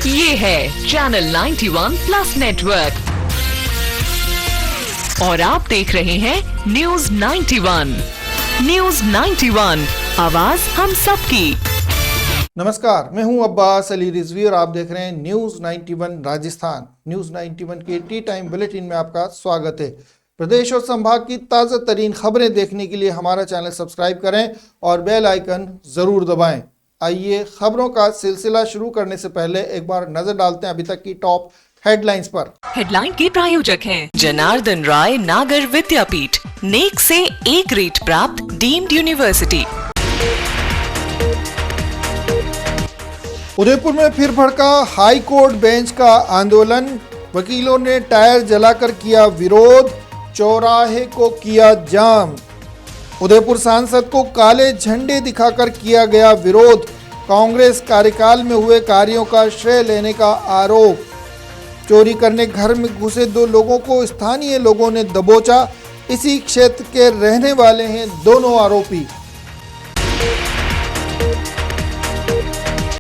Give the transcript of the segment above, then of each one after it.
ये है channel 91 plus network और आप देख रहे हैं न्यूज 91। न्यूज 91, आवाज हम सबकी। नमस्कार, मैं हूं अब्बास अली रिजवी और आप देख रहे हैं न्यूज 91 राजस्थान। न्यूज 91 के टी टाइम बुलेटिन में आपका स्वागत है। प्रदेश और संभाग की ताज़ा तरीन खबरें देखने के लिए हमारा चैनल सब्सक्राइब करें और बेल आइकन जरूर दबाएं। आइए खबरों का सिलसिला शुरू करने से पहले एक बार नजर डालते हैं अभी तक की टॉप हेडलाइंस पर। हेडलाइन के प्रायोजक हैं जनार्दन राय नागर विद्यापीठ, नेक से A ग्रेड प्राप्त डीम्ड यूनिवर्सिटी। उदयपुर में फिर भड़का हाई कोर्ट बेंच का आंदोलन, वकीलों ने टायर जलाकर किया विरोध, चौराहे को किया जाम। उदयपुर सांसद को काले झंडे दिखाकर किया गया विरोध, कांग्रेस कार्यकाल में हुए कार्यों का श्रेय लेने का आरोप। चोरी करने घर में घुसे 2 लोगों को स्थानीय लोगों ने दबोचा, इसी क्षेत्र के रहने वाले हैं दोनों आरोपी।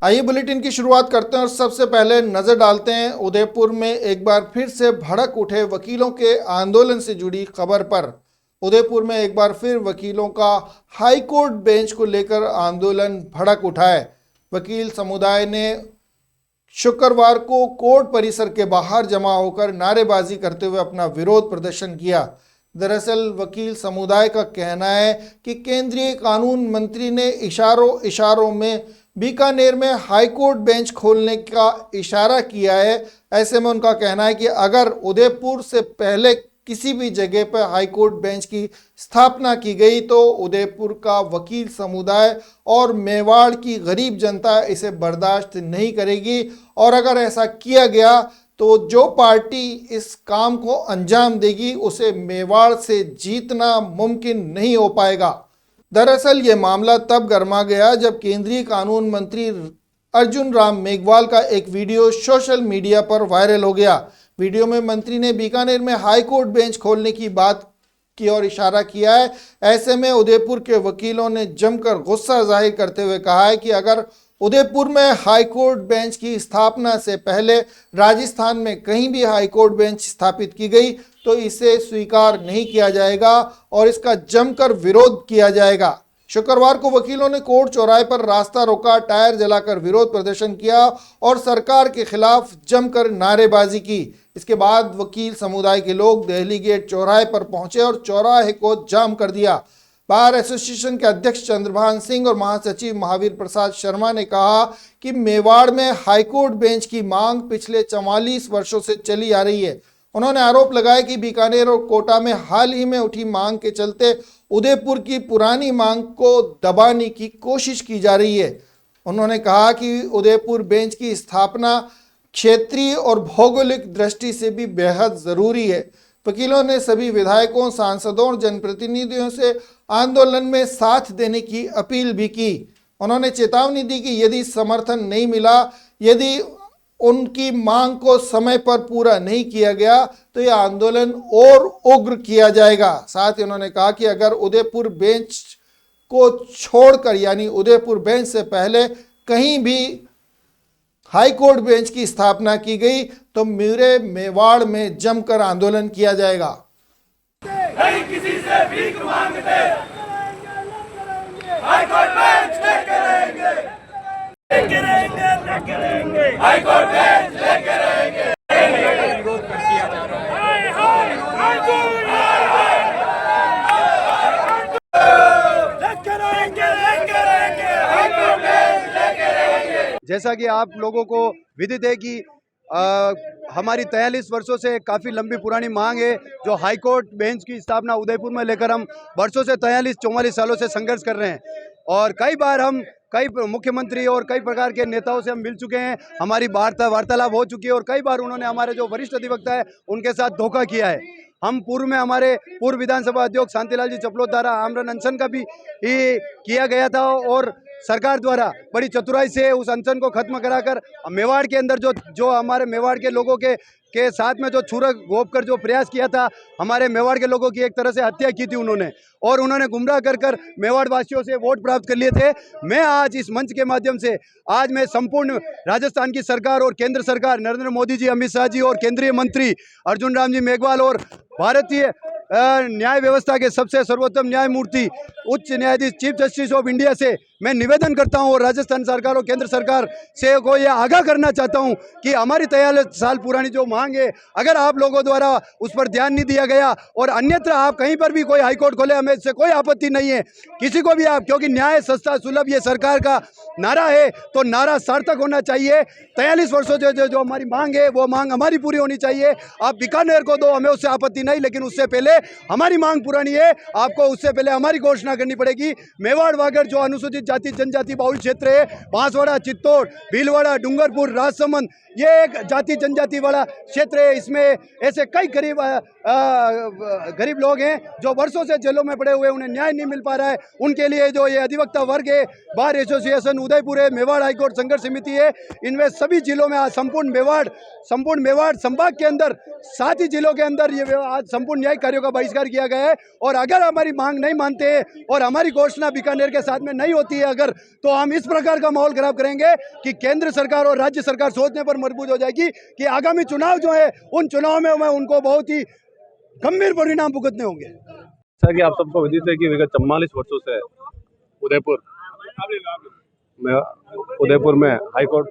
आइए बुलेटिन की शुरुआत करते हैं और सबसे पहले नजर डालते हैं उदयपुर में एक बार फिर से भड़क उठे वकीलों के आंदोलन से जुड़ी खबर पर। उदयपुर में एक बार फिर वकीलों का हाई कोर्ट बेंच को लेकर आंदोलन भड़क उठा है। वकील समुदाय ने शुक्रवार को कोर्ट परिसर के बाहर जमा होकर नारेबाजी करते हुए अपना विरोध प्रदर्शन किया। दरअसल वकील समुदाय का कहना है कि केंद्रीय कानून मंत्री ने इशारों में बीकानेर में हाई कोर्ट बेंच खोलने का इशारा किया है। ऐसे में उनका कहना है कि अगर उदयपुर से पहले किसी भी जगह पर हाई कोर्ट बेंच की स्थापना की गई तो उदयपुर का वकील समुदाय और मेवाड़ की गरीब जनता इसे बर्दाश्त नहीं करेगी और अगर ऐसा किया गया तो जो पार्टी इस काम को अंजाम देगी उसे मेवाड़ से जीतना मुमकिन नहीं हो पाएगा। दरअसल ये मामला तब गर्मा गया जब केंद्रीय कानून मंत्री अर्जुन राम मेघवाल का एक वीडियो सोशल मीडिया पर वायरल हो गया। वीडियो में मंत्री ने बीकानेर में हाई कोर्ट बेंच खोलने की बात की और इशारा किया है। ऐसे में उदयपुर के वकीलों ने जमकर गुस्सा जाहिर करते हुए कहा है कि अगर उदयपुर में हाई कोर्ट बेंच की स्थापना से पहले राजस्थान में कहीं भी हाई कोर्ट बेंच स्थापित की गई तो इसे स्वीकार नहीं किया जाएगा और इसका जमकर विरोध किया जाएगा। शुक्रवार को वकीलों ने कोर्ट चौराहे पर रास्ता रोका, टायर जलाकर विरोध प्रदर्शन किया और सरकार के खिलाफ जमकर नारेबाजी की। इसके बाद वकील समुदाय के लोग दिल्ली गेट चौराहे पर पहुंचे और चौराहे को जाम कर दिया। बार एसोसिएशन के अध्यक्ष चंद्रभान सिंह और महासचिव महावीर प्रसाद शर्मा ने कहा कि मेवाड़ में हाईकोर्ट बेंच की मांग पिछले 44 वर्षों से चली आ रही है। उन्होंने आरोप लगाया कि बीकानेर और कोटा में हाल ही में उठी मांग के चलते उदयपुर की पुरानी मांग को दबाने की कोशिश की जा रही है। उन्होंने कहा कि उदयपुर बेंच की स्थापना क्षेत्रीय और भौगोलिक दृष्टि से भी बेहद ज़रूरी है। वकीलों ने सभी विधायकों, सांसदों और जनप्रतिनिधियों से आंदोलन में साथ देने की अपील भी की। उन्होंने चेतावनी दी कि यदि समर्थन नहीं मिला, यदि उनकी मांग को समय पर पूरा नहीं किया गया तो यह आंदोलन और उग्र किया जाएगा। साथ ही उन्होंने कहा कि अगर उदयपुर बेंच को छोड़कर यानी उदयपुर बेंच से पहले कहीं भी हाई कोर्ट बेंच की स्थापना की गई तो मेरे मेवाड़ में जमकर आंदोलन किया जाएगा। नहीं किसी से भीख मांगते, हाई कोर्ट बेंच लेके रहेंगे, लेके रहेंगे, लेके रहेंगे, हाई कोर्ट बेंच लेके रहेंगे। विरोध कर दिया जा रहा है। हाय हाय हाय लेके रहेंगे, लेके रहेंगे, हाई कोर्ट बेंच लेके रहेंगे। जैसा कि आप लोगों को विदित है कि हमारी 43 वर्षों से काफ़ी लंबी पुरानी मांग है जो हाई कोर्ट बेंच की स्थापना उदयपुर में लेकर हम वर्षों से 43-44 सालों से संघर्ष कर रहे हैं और कई बार हम कई मुख्यमंत्री और कई प्रकार के नेताओं से हम मिल चुके हैं। हमारी वार्तालाप हो चुकी है और कई बार उन्होंने हमारे जो वरिष्ठ अधिवक्ता है उनके साथ धोखा किया है। हम पूर्व में हमारे पूर्व विधानसभा अध्यक्ष शांतिलाल जी चपलोद द्वारा आमरण अनशन का भी किया गया था और सरकार द्वारा बड़ी चतुराई से उस अनशन को खत्म कराकर मेवाड़ के अंदर जो हमारे मेवाड़ के लोगों के के साथ में जो छुरा घोंप कर जो प्रयास किया था, हमारे मेवाड़ के लोगों की एक तरह से हत्या की थी उन्होंने, और उन्होंने गुमराह कर कर मेवाड़ वासियों से वोट प्राप्त कर लिए थे। मैं आज इस मंच के माध्यम से आज मैं संपूर्ण राजस्थान की सरकार और केंद्र सरकार, नरेंद्र मोदी जी, अमित शाह जी और केंद्रीय मंत्री अर्जुन राम जी मेघवाल और भारतीय न्याय व्यवस्था के सबसे सर्वोत्तम न्यायमूर्ति उच्च न्यायाधीश चीफ जस्टिस ऑफ इंडिया से मैं निवेदन करता हूं और राजस्थान सरकार और केंद्र सरकार से को यह आगाह करना चाहता हूं कि हमारी 43 साल पुरानी जो मांग है, अगर आप लोगों द्वारा उस पर ध्यान नहीं दिया गया और अन्यत्र आप कहीं पर भी कोई हाईकोर्ट खोले, हमें इससे कोई आपत्ति नहीं है, किसी को भी आप, क्योंकि न्याय सस्ता सुलभ ये सरकार का नारा है, तो नारा सार्थक होना चाहिए। 43 वर्षों जो हमारी मांग है वो मांग हमारी पूरी होनी चाहिए। आप बीकानेर को दो, हमें उससे आपत्ति नहीं, लेकिन उससे पहले हमारी मांग पुरानी है, आपको उससे पहले हमारी घोषणा करनी पड़ेगी। मेवाड़ वागड़ जो अनुसूचित जाति जनजाति बाहुल क्षेत्र है, बांसवाड़ा, चित्तौड़, भीलवाड़ा, डूंगरपुर, राजसमंद, ये एक जाति जनजाति वाला क्षेत्र है। इसमें ऐसे कई गरीब लोग हैं जो वर्षों से जेलों में पड़े हुए, उन्हें न्याय नहीं मिल पा रहा है। उनके लिए जो ये अधिवक्ता वर्ग है, बार एसोसिएशन उदयपुर है, मेवाड़ हाईकोर्ट संघर्ष समिति है, इनमें सभी जिलों में आज संपूर्ण मेवाड़ संभाग के अंदर 7 ही जिलों के अंदर ये आज संपूर्ण न्यायिक कार्यों का बहिष्कार किया गया है। और अगर हमारी मांग नहीं मानते हैं और हमारी घोषणा बीकानेर के साथ में नहीं होती है अगर, तो हम इस प्रकार का माहौल खराब करेंगे कि केंद्र सरकार और राज्य सरकार सोचने पर मजबूर हो जाएगी कि आगामी चुनाव जो है उन चुनाव में उनको बहुत ही गंभीर परिणाम भुगतने होंगे। जैसा कि आप सबको विदित है कि विगत 44 वर्षों से उदयपुर में हाईकोर्ट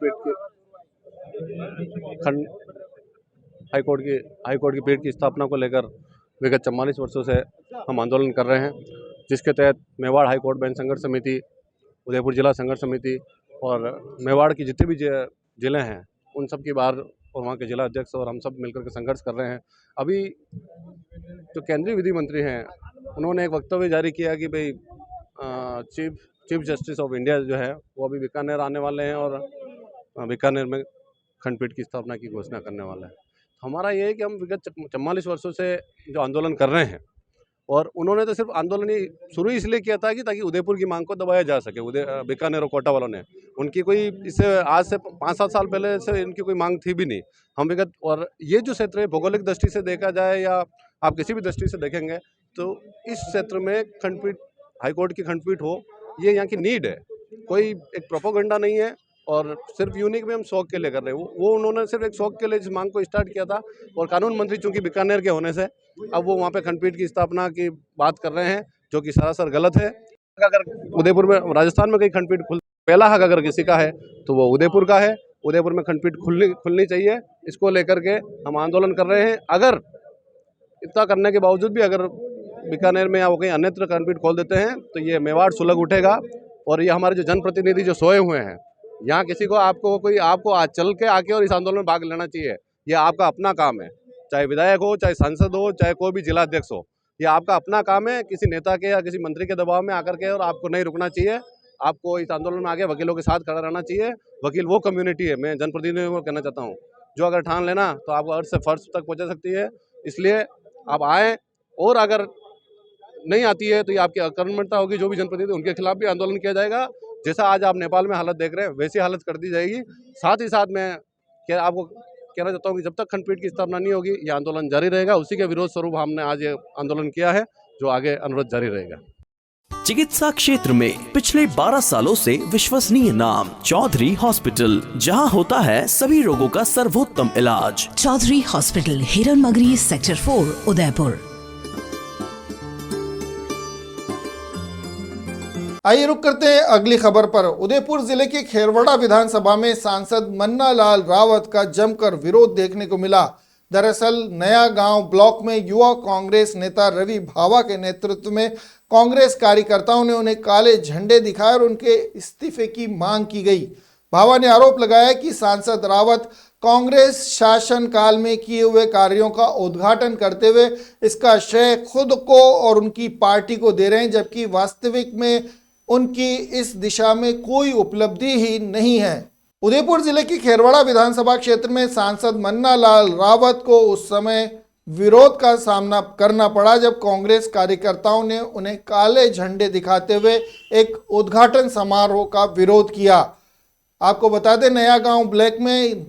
की पीठ की स्थापना को लेकर विगत 44 वर्षों से हम आंदोलन कर रहे हैं, जिसके तहत मेवाड़ हाईकोर्ट बेंच संघर्ष समिति, उदयपुर जिला संघर्ष समिति और मेवाड़ की जितने भी जिले हैं उन सब की बाहर और वहाँ के जिला अध्यक्ष और हम सब मिलकर के संघर्ष कर रहे हैं। अभी जो केंद्रीय विधि मंत्री हैं उन्होंने एक वक्तव्य जारी किया कि भाई चीफ जस्टिस ऑफ इंडिया जो है वो अभी बीकानेर आने वाले हैं और बीकानेर में खंडपीठ की स्थापना की घोषणा करने वाले हैं। हमारा ये है कि हम विगत 44 वर्षों से जो आंदोलन कर रहे हैं, और उन्होंने तो सिर्फ आंदोलन ही शुरू इसलिए किया था कि ताकि उदयपुर की मांग को दबाया जा सके। बीकानेर और कोटा वालों ने उनकी कोई इससे आज से 5-7 साल पहले से इनकी कोई मांग थी भी नहीं। हम विगत, और ये जो क्षेत्र है भौगोलिक दृष्टि से देखा जाए या आप किसी भी दृष्टि से देखेंगे तो इस क्षेत्र में खंडपीठ, हाईकोर्ट की खंडपीठ हो, ये यहाँ की नीड है, कोई एक प्रोपोगंडा नहीं है। और सिर्फ यूनिक में हम शौक के लिए कर रहे हैं, वो उन्होंने सिर्फ एक शौक के लिए इस मांग को स्टार्ट किया था। और कानून मंत्री चूंकि बीकानेर के होने से अब वो वहाँ पे खंडपीठ की स्थापना की बात कर रहे हैं, जो कि सरासर गलत है। अगर उदयपुर में, राजस्थान में कहीं खंडपीठ पहला हक अगर किसी का है तो वो उदयपुर का है। उदयपुर में खंडपीठ खुलनी चाहिए, इसको लेकर के हम आंदोलन कर रहे हैं। अगर इतना करने के बावजूद भी अगर बीकानेर में या वो कहीं अन्यत्र खंडपीठ खोल देते हैं तो ये मेवाड़ सुलग उठेगा। और ये हमारे जो जनप्रतिनिधि जो सोए हुए हैं, यहाँ किसी को आपको आज चल के आके और इस आंदोलन में भाग लेना चाहिए। ये आपका अपना काम है, चाहे विधायक हो, चाहे सांसद हो, चाहे कोई भी जिलाध्यक्ष हो, ये आपका अपना काम है। किसी नेता के या किसी मंत्री के दबाव में आकर के और आपको नहीं रुकना चाहिए। आपको इस आंदोलन में आगे वकीलों के साथ खड़ा रहना चाहिए। वकील वो कम्युनिटी है, मैं जनप्रतिनिधियों को कहना चाहता हूँ, जो अगर ठान लेना तो आपको अर्थ से फर्श तक पहुँचा सकती है। इसलिए आप आएँ, और अगर नहीं आती है तो ये आपकी अकर्मण्यता होगी। जो भी जनप्रतिनिधि उनके खिलाफ भी आंदोलन किया जाएगा। जैसा आज आप नेपाल में हालत देख रहे हैं वैसी हालत कर दी जाएगी। साथ ही साथ मैं आपको कहना चाहता हूँ कि जब तक खंडपीठ की स्थापना नहीं होगी ये आंदोलन जारी रहेगा। उसी के विरोध स्वरूप हमने आज ये आंदोलन किया है, जो आगे अनुरोध जारी रहेगा। चिकित्सा क्षेत्र में पिछले 12 सालों से विश्वसनीय नाम चौधरी हॉस्पिटल, जहां होता है सभी रोगों का सर्वोत्तम इलाज। Chaudhary hospital, Hiranmagri, sector 4, Udaipur. आइए रुक करते हैं अगली खबर पर। उदयपुर जिले के खेरवड़ा विधानसभा में सांसद मन्ना लाल रावत का जमकर विरोध देखने को मिला। दरअसल नया गांव ब्लॉक में युवा कांग्रेस नेता रवि भावा के नेतृत्व में कांग्रेस कार्यकर्ताओं ने उन्हें काले झंडे दिखाए और उनके इस्तीफे की मांग की गई। भावा ने आरोप लगाया कि सांसद रावत कांग्रेस शासनकाल में किए हुए कार्यों का उद्घाटन करते हुए इसका श्रेय खुद को और उनकी पार्टी को दे रहे हैं, जबकि वास्तविक में उनकी इस दिशा में कोई उपलब्धि ही नहीं है। उदयपुर जिले की खेरवड़ा विधानसभा क्षेत्र में सांसद मन्ना लाल रावत को उस समय विरोध का सामना करना पड़ा जब कांग्रेस कार्यकर्ताओं ने उन्हें काले झंडे दिखाते हुए एक उद्घाटन समारोह का विरोध किया। आपको बता दें, नया गांव ब्लॉक में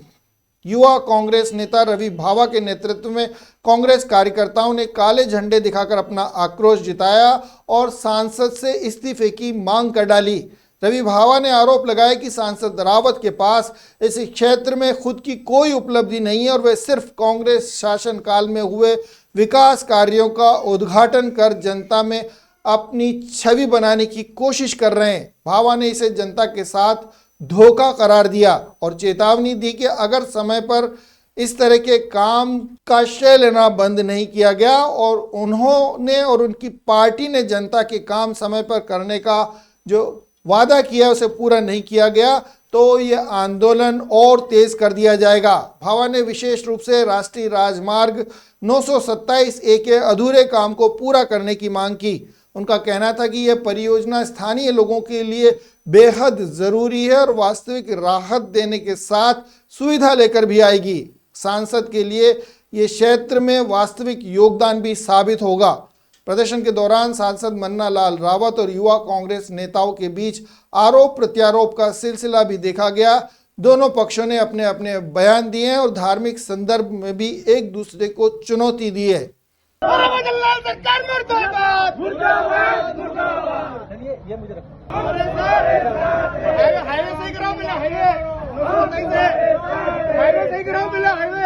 युवा कांग्रेस नेता रवि भावा के नेतृत्व में कांग्रेस कार्यकर्ताओं ने काले झंडे दिखाकर अपना आक्रोश जताया और सांसद से इस्तीफे की मांग कर डाली। रवि भावा ने आरोप लगाया कि सांसद रावत के पास इस क्षेत्र में खुद की कोई उपलब्धि नहीं है और वे सिर्फ कांग्रेस शासनकाल में हुए विकास कार्यों का उद्घाटन कर जनता में अपनी छवि बनाने की कोशिश कर रहे हैं। भावा ने इसे जनता के साथ धोखा करार दिया और चेतावनी दी कि अगर समय पर इस तरह के काम का श्रेय लेना बंद नहीं किया गया और उन्होंने और उनकी पार्टी ने जनता के काम समय पर करने का जो वादा किया उसे पूरा नहीं किया गया तो ये आंदोलन और तेज कर दिया जाएगा। भावा ने विशेष रूप से राष्ट्रीय राजमार्ग 927A के अधूरे काम को पूरा करने की मांग की। उनका कहना था कि यह परियोजना स्थानीय लोगों के लिए बेहद ज़रूरी है और वास्तविक राहत देने के साथ सुविधा लेकर भी आएगी। सांसद के लिए ये क्षेत्र में वास्तविक योगदान भी साबित होगा। प्रदर्शन के दौरान सांसद मन्ना लाल रावत और युवा कांग्रेस नेताओं के बीच आरोप प्रत्यारोप का सिलसिला भी देखा गया। दोनों पक्षों ने अपने अपने बयान दिए हैं और धार्मिक संदर्भ में भी एक दूसरे को चुनौती दी है। सरकार मुर्दाबाद मुर्दाबाद मुर्दाबाद। ये मुझे हाईवे सही कराओ मिला हाईवे सही कराओ मिला हाईवे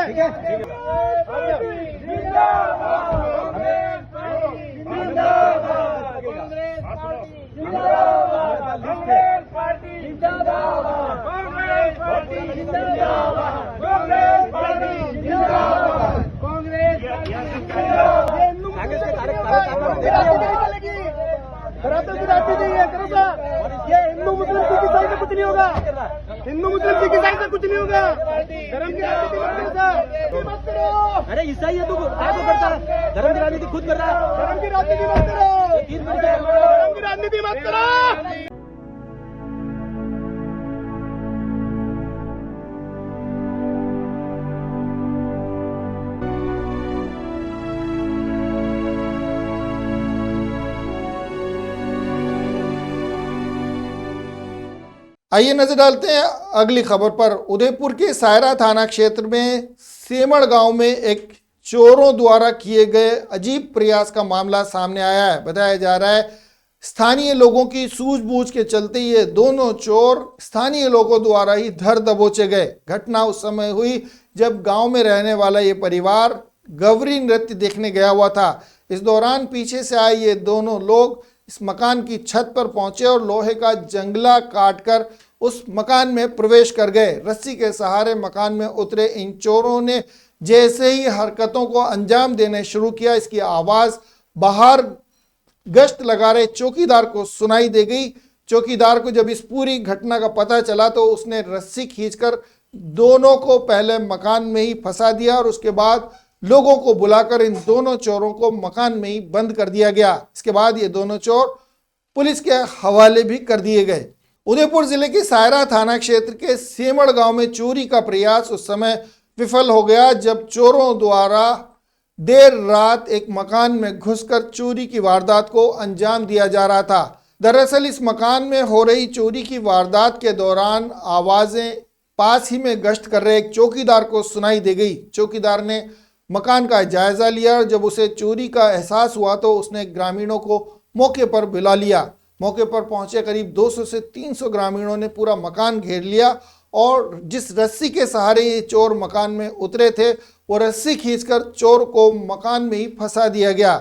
ये हिंदू मुस्लिम सिख ईसाई से कुछ नहीं होगा। हिंदू मुस्लिम सिख ईसाई से कुछ नहीं होगा। धर्म की राजनीति मत करो। अरे ईसाई है तो क्या करता है? धर्म की राजनीति खुद कर रहा है। धर्म की राजनीति मत करो। धर्म की राजनीति मत करो। आइए नजर डालते हैं अगली खबर पर। उदयपुर के सायरा थाना क्षेत्र में सेमड़ गांव में एक चोरों द्वारा किए गए अजीब प्रयास का मामला सामने आया है। बताया जा रहा है स्थानीय लोगों की सूझबूझ के चलते ये दोनों चोर स्थानीय लोगों द्वारा ही धर दबोचे गए। घटना उस समय हुई जब गांव में रहने वाला ये परिवार गौरी नृत्य देखने गया हुआ था। इस दौरान पीछे से आए ये दोनों लोग इस मकान की छत पर पहुंचे और लोहे का जंगला काटकर उस मकान में प्रवेश कर गए। रस्सी के सहारे मकान में उतरे इन चोरों ने जैसे ही हरकतों को अंजाम देने शुरू किया, इसकी आवाज़ बाहर गश्त लगा रहे चौकीदार को सुनाई दे गई। चौकीदार को जब इस पूरी घटना का पता चला तो उसने रस्सी खींचकर दोनों को पहले मकान में ही फंसा दिया और उसके बाद लोगों को बुलाकर इन दोनों चोरों को मकान में ही बंद कर दिया गया। इसके बाद ये दोनों चोर पुलिस के हवाले भी कर दिए गए। उदयपुर जिले के सायरा थाना क्षेत्र के सेमड़ गांव में चोरी का प्रयास उस समय विफल हो गया जब चोरों द्वारा देर रात एक मकान में घुसकर चोरी की वारदात को अंजाम दिया जा रहा था। दरअसल इस मकान में हो रही चोरी की वारदात के दौरान आवाजें पास ही में गश्त कर रहे एक चौकीदार को सुनाई दे गई। चौकीदार ने मकान का जायजा लिया और जब उसे चोरी का एहसास हुआ तो उसने ग्रामीणों को मौके पर बुला लिया। मौके पर पहुंचे करीब 200 से 300 ग्रामीणों ने पूरा मकान घेर लिया और जिस रस्सी के सहारे ये चोर मकान में उतरे थे वो रस्सी खींचकर चोर को मकान में ही फंसा दिया गया।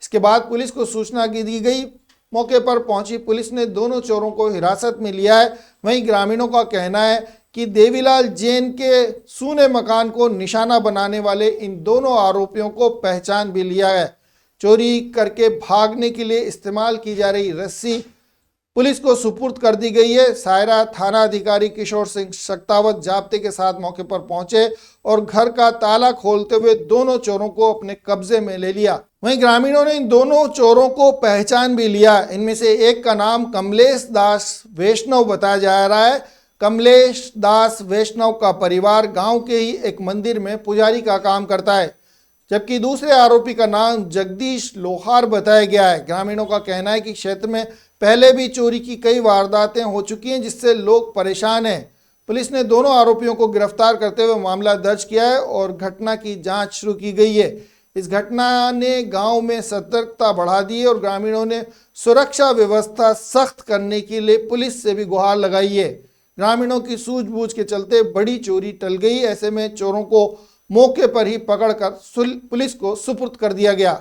इसके बाद पुलिस को सूचना दी गई। मौके पर पहुंची पुलिस ने दोनों चोरों को हिरासत में लिया है। वहीं ग्रामीणों का कहना है कि देवीलाल जैन के सूने मकान को निशाना बनाने वाले इन दोनों आरोपियों को पहचान भी लिया है। चोरी करके भागने के लिए इस्तेमाल की जा रही रस्सी पुलिस को सुपुर्द कर दी गई है। सायरा थाना अधिकारी किशोर सिंह शक्तावत जाब्ते के साथ मौके पर पहुंचे और घर का ताला खोलते हुए दोनों चोरों को अपने कब्जे में ले लिया। वहीं ग्रामीणों ने इन दोनों चोरों को पहचान भी लिया। इनमें से एक का नाम कमलेश दास वैष्णव बताया जा रहा है। कमलेश दास वैष्णव का परिवार गांव के ही एक मंदिर में पुजारी का काम करता है, जबकि दूसरे आरोपी का नाम जगदीश लोहार बताया गया है। ग्रामीणों का कहना है कि क्षेत्र में पहले भी चोरी की कई वारदातें हो चुकी हैं जिससे लोग परेशान हैं। पुलिस ने दोनों आरोपियों को गिरफ्तार करते हुए मामला दर्ज किया है और घटना की जांच शुरू की गई है। इस घटना ने गांव में सतर्कता बढ़ा दी है और ग्रामीणों ने सुरक्षा व्यवस्था सख्त करने के लिए पुलिस से भी गुहार लगाई है। ग्रामीणों की सूझबूझ के चलते बड़ी चोरी टल गई। ऐसे में चोरों को मौके पर ही पकड़कर पुलिस को सुपुर्द कर दिया गया।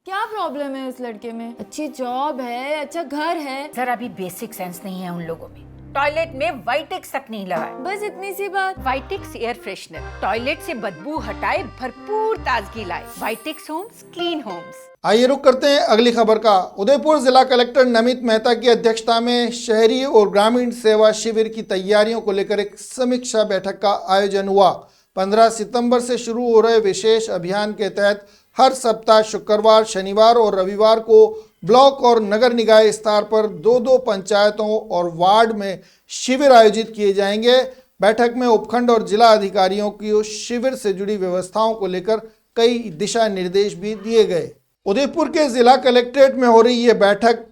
क्या प्रॉब्लम है इस लड़के में? अच्छी जॉब है, अच्छा घर है। सर अभी बेसिक सेंस नहीं है उन लोगों में। टॉयलेट में वाइटेक्स तक नहीं लगा है। बस इतनी सी बात। वाइटेक्स एयर फ्रेशनर टॉयलेट से बदबू हटाए, भरपूर ताजगी लाए। वाइटेक्स होम्स, क्लीन होम्स। आइए रुक करते हैं अगली खबर का। उदयपुर जिला कलेक्टर नमित मेहता की अध्यक्षता में शहरी और ग्रामीण सेवा शिविर की तैयारियों को लेकर एक समीक्षा बैठक का आयोजन हुआ। 15 सितंबर से शुरू हो रहे विशेष अभियान के तहत हर सप्ताह शुक्रवार, शनिवार और रविवार को ब्लॉक और नगर निकाय स्तर पर 2-2 पंचायतों और वार्ड में शिविर आयोजित किए जाएंगे। बैठक में उपखंड और जिला अधिकारियों की शिविर से जुड़ी व्यवस्थाओं को लेकर कई दिशा निर्देश भी दिए गए। उदयपुर के जिला कलेक्ट्रेट में हो रही यह बैठक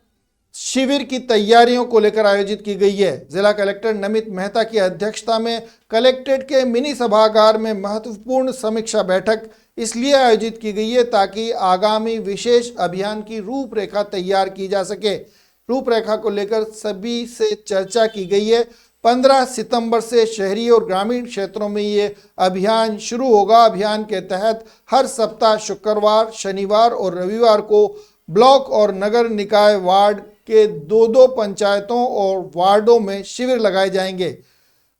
शिविर की तैयारियों को लेकर आयोजित की गई है। जिला कलेक्टर नमित मेहता की अध्यक्षता में कलेक्ट्रेट के मिनी सभागार में महत्वपूर्ण समीक्षा बैठक इसलिए आयोजित की गई है ताकि आगामी विशेष अभियान की रूपरेखा तैयार की जा सके। रूपरेखा को लेकर सभी से चर्चा की गई है। 15 सितंबर से शहरी और ग्रामीण क्षेत्रों में ये अभियान शुरू होगा। अभियान के तहत हर सप्ताह शुक्रवार, शनिवार और रविवार को ब्लॉक और नगर निकाय वार्ड के 2-2 पंचायतों और वार्डों में शिविर लगाए जाएंगे।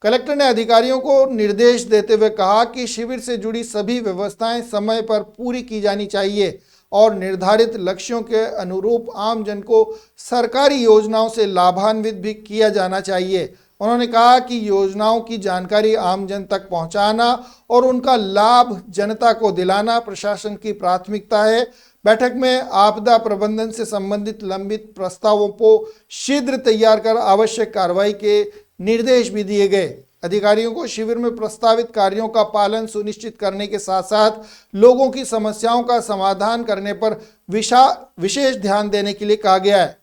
कलेक्टर ने अधिकारियों को निर्देश देते हुए कहा कि शिविर से जुड़ी सभी व्यवस्थाएं समय पर पूरी की जानी चाहिए और निर्धारित लक्ष्यों के अनुरूप आमजन को सरकारी योजनाओं से लाभान्वित भी किया जाना चाहिए। उन्होंने कहा कि योजनाओं की जानकारी आमजन तक पहुंचाना और उनका लाभ जनता को दिलाना प्रशासन की प्राथमिकता है। बैठक में आपदा प्रबंधन से संबंधित लंबित प्रस्तावों को शीघ्र तैयार कर आवश्यक कार्रवाई के निर्देश भी दिए गए। अधिकारियों को शिविर में प्रस्तावित कार्यों का पालन सुनिश्चित करने के साथ साथ लोगों की समस्याओं का समाधान करने पर विशेष ध्यान देने के लिए कहा गया है।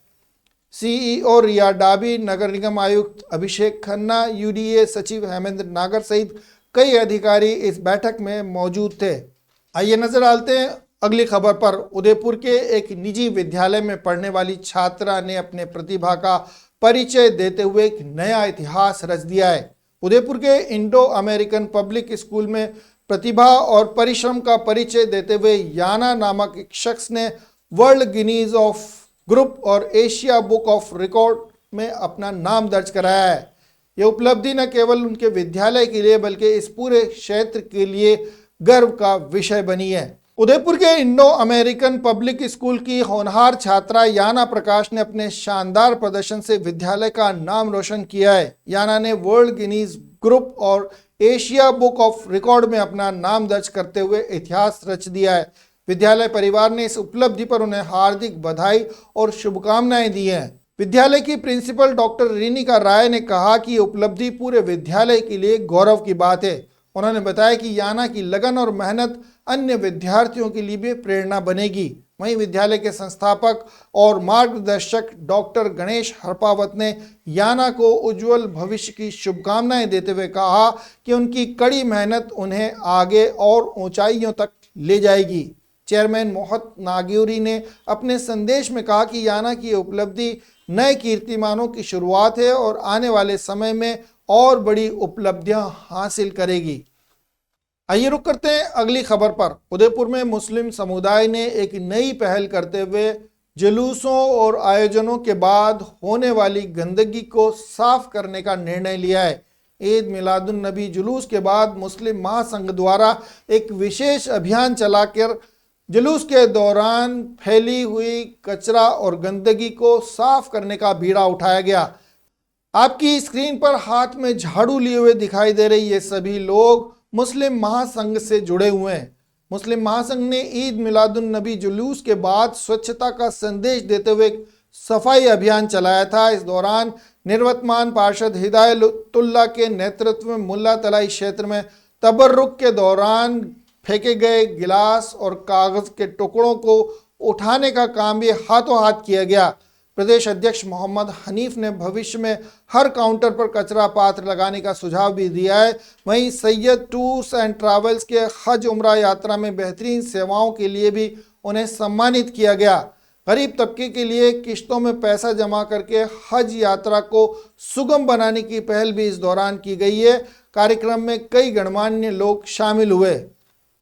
सीईओ रिया डाबी, नगर निगम आयुक्त अभिषेक खन्ना, यूडीए सचिव हेमेंद्र नागर सहित कई अधिकारी इस बैठक में मौजूद थे। आइए नजर डालते हैं अगली खबर पर। उदयपुर के एक निजी विद्यालय में पढ़ने वाली छात्रा ने अपने प्रतिभा का परिचय देते हुए एक नया इतिहास रच दिया है। उदयपुर के इंडो अमेरिकन पब्लिक स्कूल में प्रतिभा और परिश्रम का परिचय देते हुए याना नामक एक शख्स ने वर्ल्ड गिनीज ऑफ ग्रुप और एशिया बुक ऑफ रिकॉर्ड में अपना नाम दर्ज कराया है। यह उपलब्धि न केवल उनके विद्यालय के लिए बल्कि इस पूरे क्षेत्र के लिए गर्व का विषय बनी है। उदयपुर के इंडो अमेरिकन पब्लिक स्कूल की होनहार छात्रा याना प्रकाश ने अपने शानदार प्रदर्शन से विद्यालय का नाम रोशन किया है। याना ने वर्ल्ड गिनीज ग्रुप और एशिया बुक ऑफ रिकॉर्ड में अपना नाम दर्ज करते हुए इतिहास रच दिया है। विद्यालय परिवार ने इस उपलब्धि पर उन्हें हार्दिक बधाई और शुभकामनाएं दी हैं। विद्यालय की प्रिंसिपल डॉक्टर रिनिका राय ने कहा कि ये उपलब्धि पूरे विद्यालय के लिए गौरव की बात है। उन्होंने बताया कि याना की लगन और मेहनत अन्य विद्यार्थियों के लिए भी प्रेरणा बनेगी। वहीं विद्यालय के संस्थापक और मार्गदर्शक डॉक्टर गणेश हरपावत ने याना को उज्जवल भविष्य की शुभकामनाएं देते हुए कहा कि उनकी कड़ी मेहनत उन्हें आगे और ऊंचाइयों तक ले जाएगी। चेयरमैन मोहत नागौरी ने अपने संदेश में कहा कि याना की उपलब्धि नए कीर्तिमानों की शुरुआत है और आने वाले समय में और बड़ी उपलब्धियां हासिल करेगी। आइए रुक करते हैं अगली खबर पर। उदयपुर में मुस्लिम समुदाय ने एक नई पहल करते हुए जुलूसों और आयोजनों के बाद होने वाली गंदगी को साफ करने का निर्णय लिया है। ईद मिलादुन नबी जुलूस के बाद मुस्लिम महासंघ द्वारा एक विशेष अभियान चलाकर जुलूस के दौरान फैली हुई कचरा और गंदगी को साफ करने का बीड़ा उठाया गया। आपकी स्क्रीन पर हाथ में झाड़ू लिए हुए दिखाई दे रही ये सभी लोग मुस्लिम महासंघ से जुड़े हुए हैं। मुस्लिम महासंघ ने ईद मिलादुन नबी जुलूस के बाद स्वच्छता का संदेश देते हुए सफाई अभियान चलाया था। इस दौरान निवर्तमान पार्षद हिदायतुल्लाह के नेतृत्व में मुल्ला तलाई क्षेत्र में तबर्रुक के दौरान फेंके गए गिलास और कागज के टुकड़ों को उठाने का काम भी हाथों हाथ किया गया। प्रदेश अध्यक्ष मोहम्मद हनीफ ने भविष्य में हर काउंटर पर कचरा पात्र लगाने का सुझाव भी दिया है। वहीं सैयद टूर्स एंड ट्रैवल्स के हज उम्रा यात्रा में बेहतरीन सेवाओं के लिए भी उन्हें सम्मानित किया गया। गरीब तबके के लिए किश्तों में पैसा जमा करके हज यात्रा को सुगम बनाने की पहल भी इस दौरान की गई है। कार्यक्रम में कई गणमान्य लोग शामिल हुए।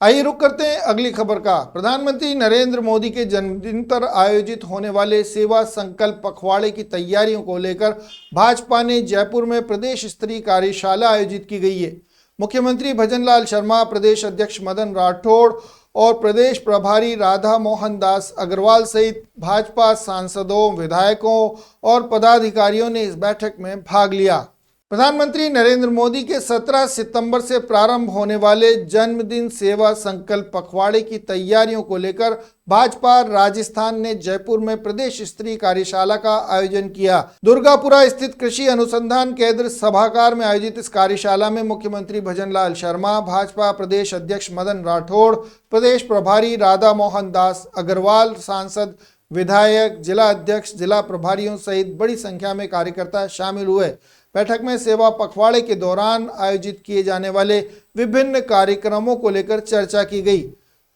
आइए रुक करते हैं अगली खबर का। प्रधानमंत्री नरेंद्र मोदी के जन्मदिन पर आयोजित होने वाले सेवा संकल्प पखवाड़े की तैयारियों को लेकर भाजपा ने जयपुर में प्रदेश स्तरीय कार्यशाला आयोजित की गई है। मुख्यमंत्री भजनलाल शर्मा, प्रदेश अध्यक्ष मदन राठौड़ और प्रदेश प्रभारी राधा मोहन दास अग्रवाल सहित भाजपा सांसदों, विधायकों और पदाधिकारियों ने इस बैठक में भाग लिया। प्रधानमंत्री नरेंद्र मोदी के 17 सितंबर से प्रारंभ होने वाले जन्मदिन सेवा संकल्प पखवाड़े की तैयारियों को लेकर भाजपा राजस्थान ने जयपुर में प्रदेश स्तरीय कार्यशाला का आयोजन किया। दुर्गापुरा स्थित कृषि अनुसंधान केंद्र सभागार में आयोजित इस कार्यशाला में मुख्यमंत्री भजनलाल शर्मा, भाजपा प्रदेश अध्यक्ष मदन राठौड़, प्रदेश प्रभारी राधा मोहन दास अग्रवाल, सांसद, विधायक, जिला अध्यक्ष, जिला प्रभारियों सहित बड़ी संख्या में कार्यकर्ता शामिल हुए। बैठक में सेवा पखवाड़े के दौरान आयोजित किए जाने वाले विभिन्न कार्यक्रमों को लेकर चर्चा की गई।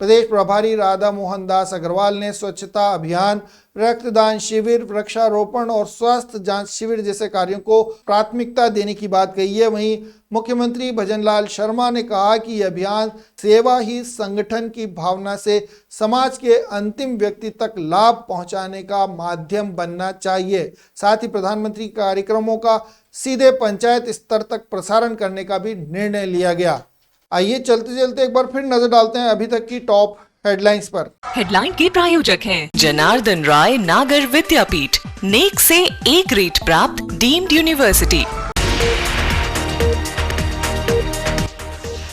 प्रदेश प्रभारी राधा मोहन दास अग्रवाल ने स्वच्छता अभियान, रक्तदान शिविर, वृक्षारोपण और स्वास्थ्य जांच शिविर जैसे कार्यों को प्राथमिकता देने की बात कही है। वहीं मुख्यमंत्री भजनलाल शर्मा ने कहा कि यह अभियान सेवा ही संगठन की भावना से समाज के अंतिम व्यक्ति तक लाभ पहुंचाने का माध्यम बनना चाहिए। साथ ही प्रधानमंत्री कार्यक्रमों का सीधे पंचायत स्तर तक प्रसारण करने का भी निर्णय लिया गया। आइए चलते चलते एक बार फिर नजर डालते हैं अभी तक की टॉप हेडलाइंस पर। हेडलाइन के प्रायोजक हैं जनार्दन राय नागर विद्यापीठ, नेक से ए ग्रेड प्राप्त डीम्ड यूनिवर्सिटी।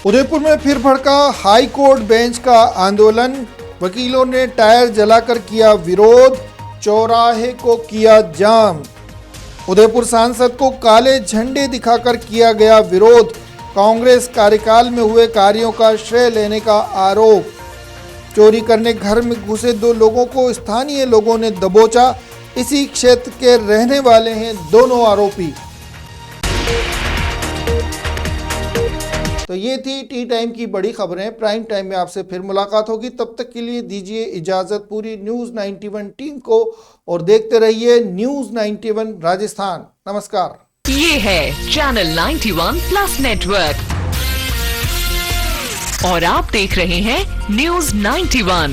उदयपुर में फिर भड़का हाई कोर्ट बेंच का आंदोलन, वकीलों ने टायर जलाकर किया विरोध, चौराहे को किया जाम। उदयपुर सांसद को काले झंडे दिखाकर किया गया विरोध, कांग्रेस कार्यकाल में हुए कार्यों का श्रेय लेने का आरोप। चोरी करने घर में घुसे 2 लोगों को स्थानीय लोगों ने दबोचा, इसी क्षेत्र के रहने वाले हैं दोनों आरोपी। तो ये थी टी टाइम की बड़ी खबरें। प्राइम टाइम में आपसे फिर मुलाकात होगी, तब तक के लिए दीजिए इजाजत पूरी न्यूज़ 91 टीम को और देखते रहिए न्यूज़ 91 राजस्थान। नमस्कार। ये है चैनल 91 प्लस नेटवर्क और आप देख रहे हैं न्यूज़ 91।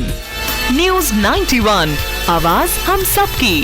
न्यूज़ 91, आवाज हम सबकी।